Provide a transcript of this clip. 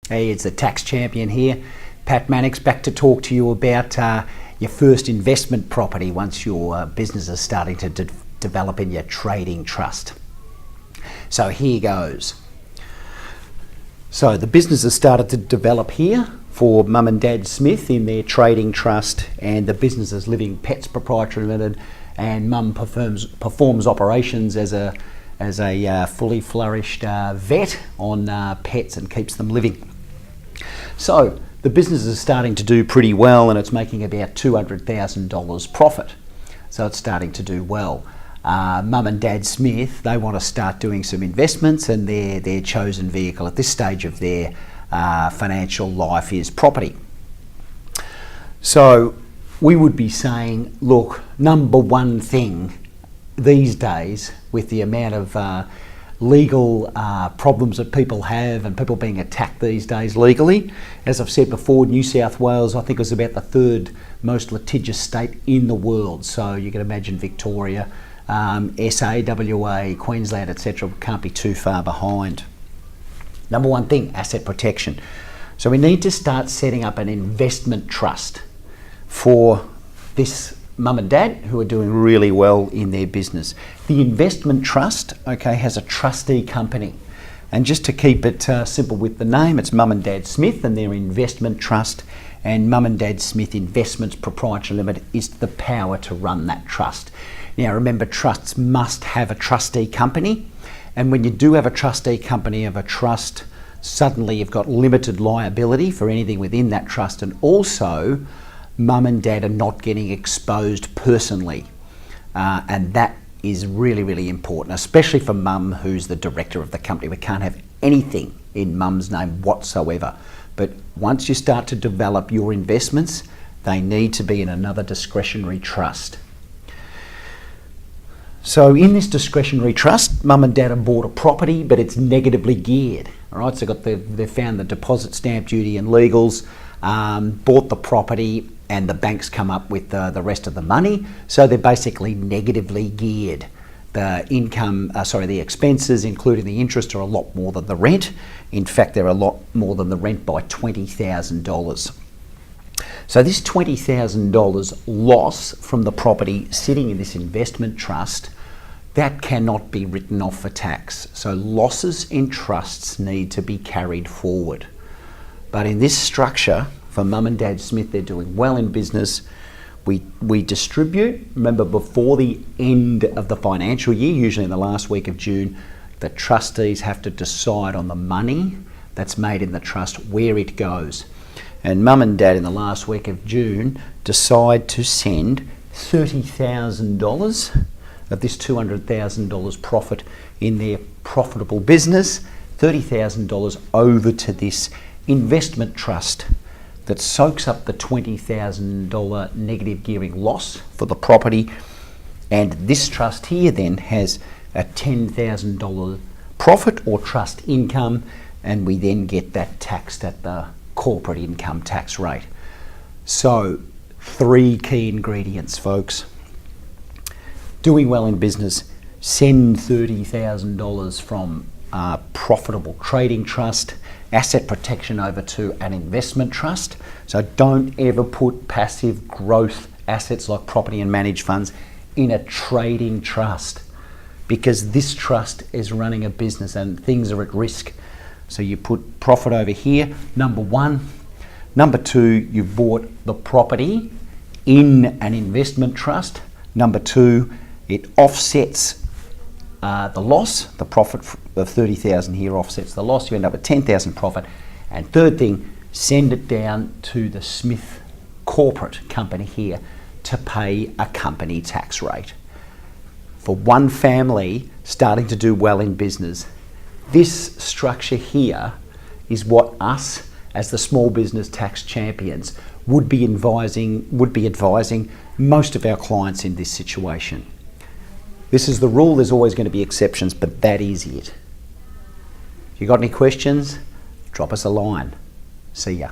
Hey, it's the Tax Champion here. Pat Mannix back to talk to you about your first investment property once your business is starting to develop in your trading trust. So here goes. So the business has started to develop here for Mum and Dad Smith in their trading trust, and the business is Living Pets Proprietary Limited, and Mum performs operations as a fully flourished vet on pets and keeps them living. So the business is starting to do pretty well, and it's making about $200,000 profit. So it's starting to do well. Mum and Dad Smith, they want to start doing some investments, and their chosen vehicle at this stage of their financial life is property. So we would be saying, look, number one thing these days, with the amount of legal problems that people have and people being attacked these days legally, as I've said before, New South Wales, I think, was about the third most litigious state in the world. So you can imagine Victoria, SA, WA, Queensland, etc. can't be too far behind. Number one thing, asset protection. So we need to start setting up an investment trust for this Mum and Dad who are doing really well in their business. The investment trust, okay, has a trustee company. And just to keep it simple with the name, it's Mum and Dad Smith and their investment trust, and Mum and Dad Smith Investments Proprietary Limited is the power to run that trust. Now remember, trusts must have a trustee company, and when you do have a trustee company of a trust, suddenly you've got limited liability for anything within that trust, and also Mum and Dad are not getting exposed personally, and that is really, really important, especially for Mum, who's the director of the company. We can't have anything in Mum's name whatsoever. But once you start to develop your investments, they need to be in another discretionary trust. So in this discretionary trust, Mum and Dad have bought a property, but it's negatively geared. All right, so they've found the deposit, stamp duty and legals, bought the property, and the banks come up with the rest of the money. So they're basically negatively geared. The expenses, including the interest, are a lot more than the rent. In fact, they're a lot more than the rent by $20,000. So this $20,000 loss from the property sitting in this investment trust, that cannot be written off for tax. So losses in trusts need to be carried forward. But in this structure, for Mum and Dad Smith, they're doing well in business. We distribute, remember, before the end of the financial year, usually in the last week of June, the trustees have to decide on the money that's made in the trust, where it goes. And Mum and Dad in the last week of June decide to send $30,000 of this $200,000 profit in their profitable business, $30,000 over to this investment trust that soaks up the $20,000 negative gearing loss for the property. And this trust here then has a $10,000 profit or trust income, and we then get that taxed at the corporate income tax rate. So 3 key ingredients, folks. Doing well in business, send $30,000 from a profitable trading trust, asset protection over to an investment trust. So don't ever put passive growth assets like property and managed funds in a trading trust, because this trust is running a business and things are at risk. So you put profit over here, number one. Number two, you've bought the property in an investment trust. Number two, it offsets the loss. The profit of $30,000 here offsets the loss. You end up with $10,000 profit. And third thing, send it down to the Smith corporate company here to pay a company tax rate. For one family starting to do well in business, this structure here is what us as the small business tax champions would be advising most of our clients in this situation. This is the rule. There's always going to be exceptions, but that is it. If you got any questions, drop us a line. See ya.